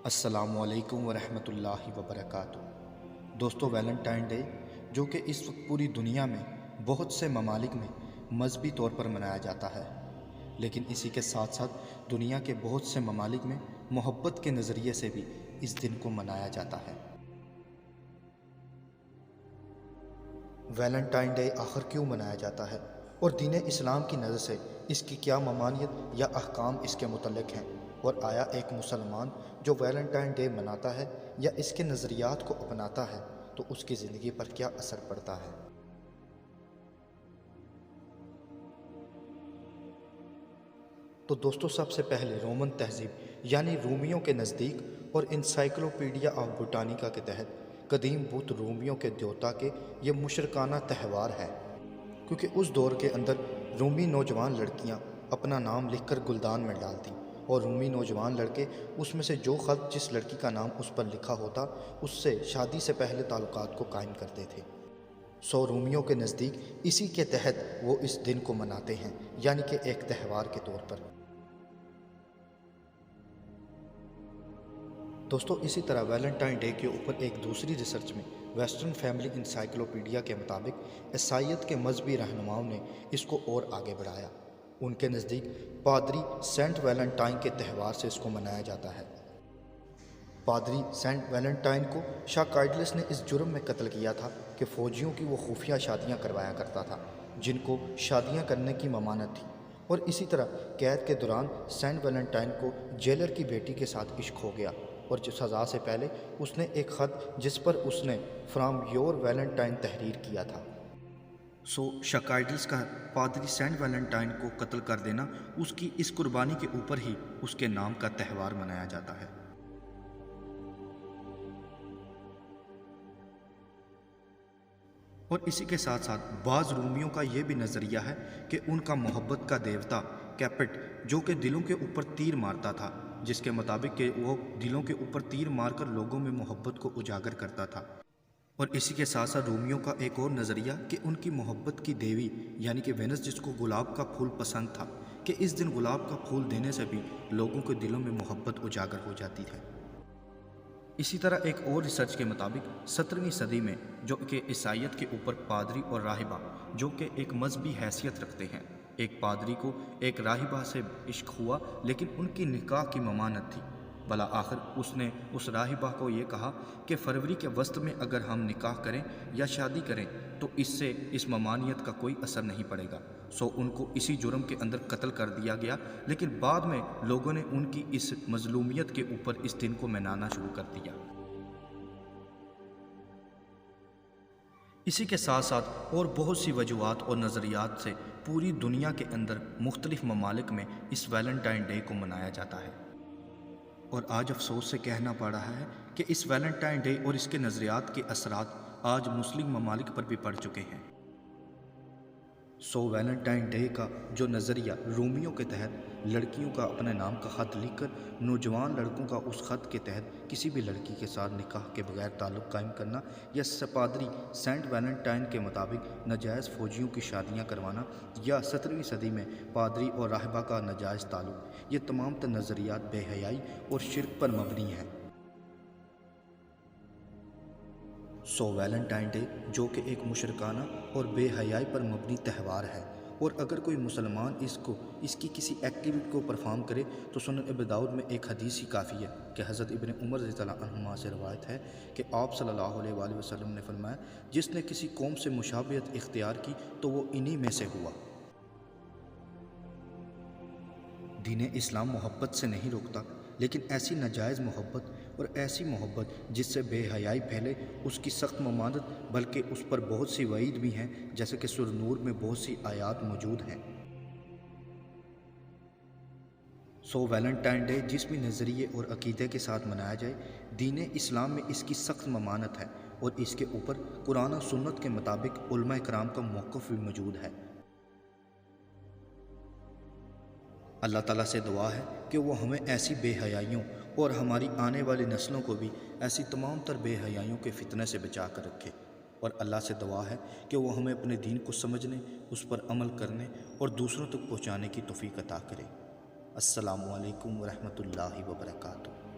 السلام علیکم ورحمۃ اللہ وبرکاتہ۔ دوستو، ویلنٹائن ڈے جو کہ اس وقت پوری دنیا میں بہت سے ممالک میں مذہبی طور پر منایا جاتا ہے، لیکن اسی کے ساتھ ساتھ دنیا کے بہت سے ممالک میں محبت کے نظریے سے بھی اس دن کو منایا جاتا ہے۔ ویلنٹائن ڈے آخر کیوں منایا جاتا ہے اور دین اسلام کی نظر سے اس کی کیا ممانعت یا احکام اس کے متعلق ہیں، اور آیا ایک مسلمان جو ویلنٹائن ڈے مناتا ہے یا اس کے نظریات کو اپناتا ہے تو اس کی زندگی پر کیا اثر پڑتا ہے۔ تو دوستو، سب سے پہلے رومن تہذیب یعنی رومیوں کے نزدیک اور انسائکلوپیڈیا آف بوٹانیکا کے تحت قدیم بت رومیوں کے دیوتا کے یہ مشرکانہ تہوار ہے، کیونکہ اس دور کے اندر رومی نوجوان لڑکیاں اپنا نام لکھ کر گلدان میں ڈالتیں، اور رومی نوجوان لڑکے اس میں سے جو خط جس لڑکی کا نام اس پر لکھا ہوتا اس سے شادی سے پہلے تعلقات کو قائم کرتے تھے۔ رومیوں کے نزدیک اسی کے تحت وہ اس دن کو مناتے ہیں، یعنی کہ ایک تہوار کے طور پر۔ دوستو، اسی طرح ویلنٹائن ڈے کے اوپر ایک دوسری ریسرچ میں ویسٹرن فیملی انسائکلوپیڈیا کے مطابق عیسائیت کے مذہبی رہنماؤں نے اس کو اور آگے بڑھایا۔ ان کے نزدیک پادری سینٹ ویلنٹائن کے تہوار سے اس کو منایا جاتا ہے۔ پادری سینٹ ویلنٹائن کو شاکائڈلس نے اس جرم میں قتل کیا تھا کہ فوجیوں کی وہ خفیہ شادیاں کروایا کرتا تھا جن کو شادیاں کرنے کی ممانعت تھی، اور اسی طرح قید کے دوران سینٹ ویلنٹائن کو جیلر کی بیٹی کے ساتھ عشق ہو گیا، اور جو سزا سے پہلے اس نے ایک خط جس پر اس نے فرام یور ویلنٹائن تحریر کیا تھا۔ شاکائڈلس کا پادری سینٹ ویلنٹائن کو قتل کر دینا اس کی اس قربانی کے اوپر ہی اس کے نام کا تہوار منایا جاتا ہے۔ اور اسی کے ساتھ ساتھ بعض رومیوں کا یہ بھی نظریہ ہے کہ ان کا محبت کا دیوتا کیپٹ، جو کہ دلوں کے اوپر تیر مارتا تھا، جس کے مطابق کہ وہ دلوں کے اوپر تیر مار کر لوگوں میں محبت کو اجاگر کرتا تھا۔ اور اسی کے ساتھ ساتھ رومیوں کا ایک اور نظریہ کہ ان کی محبت کی دیوی یعنی کہ وینس، جس کو گلاب کا پھول پسند تھا، کہ اس دن گلاب کا پھول دینے سے بھی لوگوں کے دلوں میں محبت اجاگر ہو جاتی ہے۔ اسی طرح ایک اور ریسرچ کے مطابق 17ویں صدی میں جو کہ عیسائیت کے اوپر پادری اور راہبہ جو کہ ایک مذہبی حیثیت رکھتے ہیں، ایک پادری کو ایک راہبہ سے عشق ہوا، لیکن ان کی نکاح کی ممانعت تھی۔ بلا آخر اس نے اس راہبہ کو یہ کہا کہ فروری کے وسط میں اگر ہم نکاح کریں یا شادی کریں تو اس سے اس ممانعت کا کوئی اثر نہیں پڑے گا۔ ان کو اسی جرم کے اندر قتل کر دیا گیا، لیکن بعد میں لوگوں نے ان کی اس مظلومیت کے اوپر اس دن کو منانا شروع کر دیا۔ اسی کے ساتھ ساتھ اور بہت سی وجوہات اور نظریات سے پوری دنیا کے اندر مختلف ممالک میں اس ویلنٹائن ڈے کو منایا جاتا ہے، اور آج افسوس سے کہنا پڑ رہا ہے کہ اس ویلنٹائن ڈے اور اس کے نظریات کے اثرات آج مسلم ممالک پر بھی پڑ چکے ہیں۔ ویلنٹائن ڈے کا جو نظریہ رومیوں کے تحت لڑکیوں کا اپنے نام کا خط لکھ کر نوجوان لڑکوں کا اس خط کے تحت کسی بھی لڑکی کے ساتھ نکاح کے بغیر تعلق قائم کرنا، یا پادری سینٹ ویلنٹائن کے مطابق ناجائز فوجیوں کی شادیاں کروانا، یا 17ویں صدی میں پادری اور راہبہ کا ناجائز تعلق، یہ تمام تر نظریات بے حیائی اور شرک پر مبنی ہیں۔ ویلنٹائن ڈے جو کہ ایک مشرکانہ اور بے حیائی پر مبنی تہوار ہے، اور اگر کوئی مسلمان اس کی کسی ایکٹیویٹی کو پرفارم کرے تو سنن ابی داؤد میں ایک حدیث ہی کافی ہے کہ حضرت ابن عمر رضی اللہ عنہما سے روایت ہے کہ آپ صلی اللہ علیہ وآلہ وسلم نے فرمایا، جس نے کسی قوم سے مشابہت اختیار کی تو وہ انہی میں سے ہوا۔ دین اسلام محبت سے نہیں روکتا، لیکن ایسی ناجائز محبت اور ایسی محبت جس سے بے حیائی پھیلے اس کی سخت ممانعت، بلکہ اس پر بہت سی وعید بھی ہیں، جیسے کہ سورہ نور میں بہت سی آیات موجود ہیں۔ ویلنٹائن ڈے جس بھی نظریے اور عقیدے کے ساتھ منایا جائے، دین اسلام میں اس کی سخت ممانعت ہے، اور اس کے اوپر قرآن و سنت کے مطابق علماء کرام کا موقف بھی موجود ہے۔ اللہ تعالیٰ سے دعا ہے کہ وہ ہمیں ایسی بے حیائیوں اور ہماری آنے والی نسلوں کو بھی ایسی تمام تر بے حیائیوں کے فتنے سے بچا کر رکھے، اور اللہ سے دعا ہے کہ وہ ہمیں اپنے دین کو سمجھنے، اس پر عمل کرنے اور دوسروں تک پہنچانے کی توفیق عطا کرے۔ السلام علیکم ورحمۃ اللہ وبرکاتہ۔